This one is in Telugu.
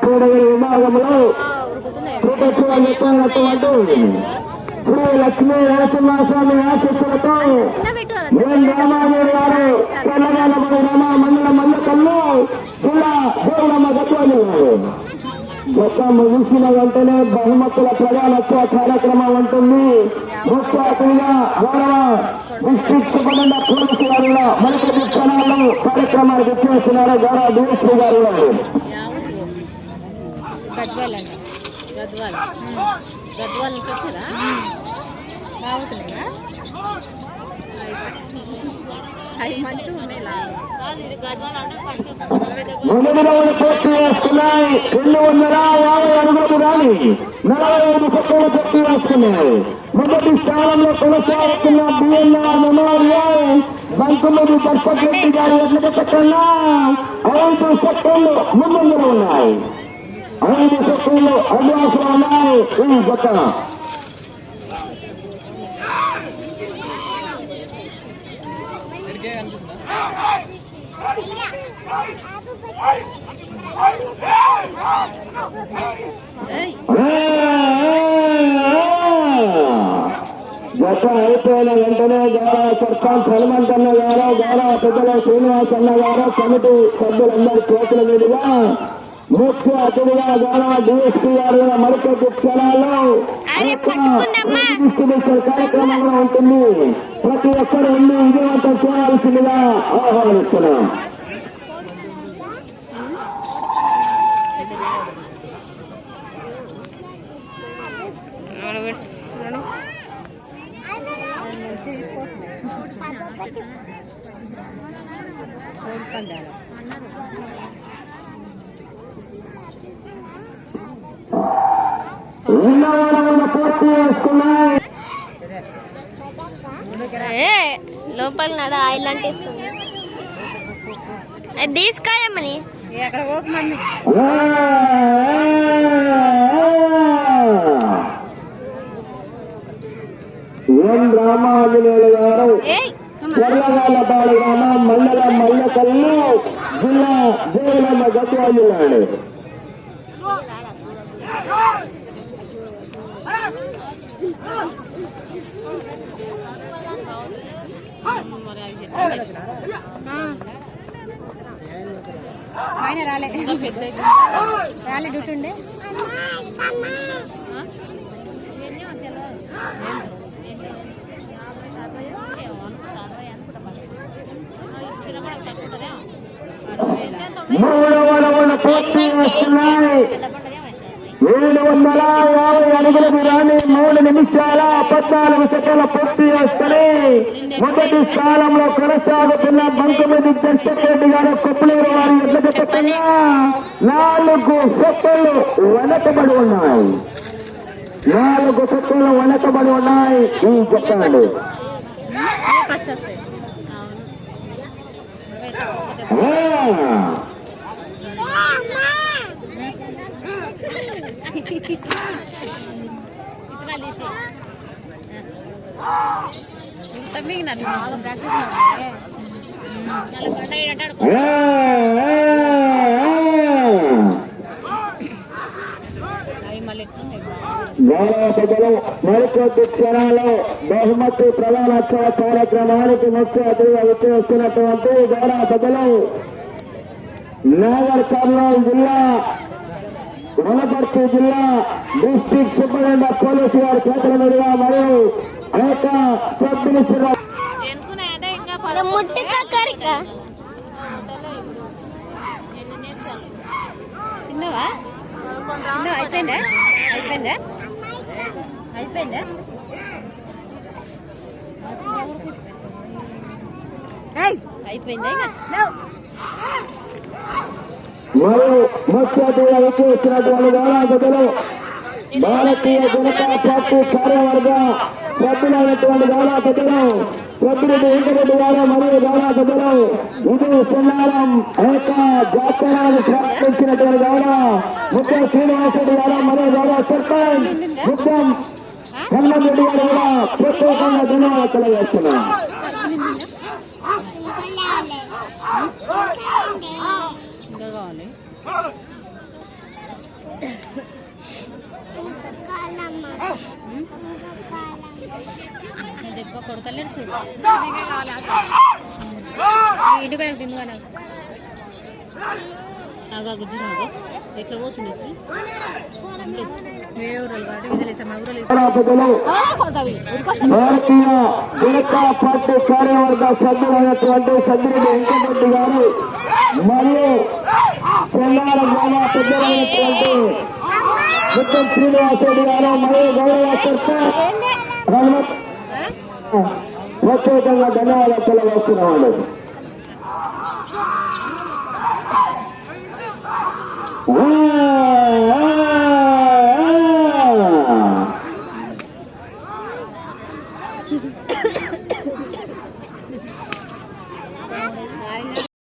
కోడగిరి విభాగంలో చెప్పినటువంటి శ్రీ లక్ష్మీ నరసింహస్వామి ఆశీస్సులతో రామాదేవి గారు తెల్లగాలపడి రామ మండల మల్లకల్లు జిల్లా దేవుడమ్మ గట్వాలు గత ముగిసిన వెంటనే బహుమతుల ప్రజాలోత్సవ కార్యక్రమం ఉంటుంది. ముఖ్య అతిథిగా గౌరవ డిస్ట్రిక్ట్ సూపరింటెండెంట్ పోలీసు గారు మరికొద్ది క్షణాల్లో కార్యక్రమానికి ఇచ్చేస్తున్నారు. గౌరవ డిఎస్పీ గారు మొదటి రౌండ్ పూర్తి చేస్తున్నాయి. 250 అడుగులకు రాని 45 సెకండ్లు పూర్తి చేస్తున్నాయి. మొదటి స్థానంలో కొనసాగుతున్న బిఎన్ఆర్ మెమోరియల్ బంకుమూరి దర్శకరెడ్డి గారి ఎట్ల కన్నా 5 సెకండ్లు ముందులో ఉన్నాయి. 5 సెకండ్లు అభ్యాసం ఉన్నాయి. ఈ జత జత అయిపోయిన వెంటనే గౌరవ సర్పంచ్ హనుమంత్ అన్న గారు, గౌరవ పెద్దల శ్రీనివాస్ అన్న గారు, కమిటీ సభ్యులందరి చేతుల మీదుగా ముఖ్య అతిథిగా గౌరవ డిఎస్పీ గారు మరికొద్ది క్షణాల్లో డిస్ట్రిబ్యూషన్ కార్యక్రమంలో ఉంటుంది. ప్రతి ఒక్కరు వెళ్ళి విజయవంతం చేయాల్సిందిగా ఆహ్వానిస్తున్నాం. పూర్తి చేసుకున్నాయి. లోపల నడ ఆయిల్ అంటే అది తీసుకోయమ్మని అక్కడ పోక మమ్మీ రామాంజనేయులు గారు చెర్లగాలపాడు గ్రామం మండలం మల్లకల్లు జిల్లా దేవులమ్మ గద్వాలు జిల్లాడు. ఆయన రాలే రాలే డ్యూటీ ఉండే పూర్తి చేస్తున్నాయి. 750 అడుగులకు రాని 3 నిమిషాల 14 సెకండ్ల పూర్తి చేస్తాయి. మొదటి స్థానంలో కొనసాగుతున్న బంకుమూరి దర్శకరెడ్డి గారు కొప్పులూరు వారి ఎట్ల చెప్పినా 4 సెకండ్లు వెనకబడి ఉన్నాయి. 4 సెకండ్లు వెనకబడి ఉన్నాయి. ఈ చెప్పండి గౌరవ సభలో మరికొద్ది క్షణాల్లో బహుమతి ప్రధానోత్సవ కార్యక్రమానికి ముఖ్య అతిథిగా వచ్చేస్తున్నటువంటి గౌరవ సభలో నాగర్ కర్నూలు జిల్లా వనపర్తి జిల్లా డిస్ట్రిక్ట్ సూపరింటెండెంట్ పోలీసు వారి చేతుల మీదుగా మరియు సబ్ మినిస్టర్ అయిపోయిందా అయిపోయిందా అయిపోయిందా అయిపోయిందా మరియు ముఖ్య అతిథిగా వచ్చేసినటువంటి గౌరవ భారతీయ జనతా పార్టీ కార్యవర్గ సభ్యులైనటువంటి గౌరవ పెద్దలు సభ్యుడు వెంకరెడ్డి గారు మరియు గౌరవ పెద్దలు ఇది సున్నారం జాతరాన్ని ప్రారంభించినటువంటి గౌరవ ముఖ్య శ్రీనివాసరెడ్డి గారు మరియు గౌరవ సర్పంచ్ ముఖ్యం కన్నరెడ్డి గారు కూడా ప్రత్యేకంగా ధన్యవాదాలు తెలియజేస్తున్నాం. కొడతలేరు చూడు ఇంటికి తిందుగా ఆగా గుజ్జు రాదు ఎట్లా పోతుంది వేరే ఊరు కాబట్టి విజలేసా మా ఊరు భారతీయ జనతా పార్టీ కార్యవర్గ సభ్యులైనటువంటి సభ్యుడు వెంకటరెడ్డి గారు మరియు తెల్లార గ్రామ పెద్దలైనటువంటి ముత్తం శ్రీనివాసరెడ్డి గారు మరియు గౌరవ సర్పంచ్ ప్రత్యేకంగా ధన్యవాదాలు తెలియజేస్తున్నామండి.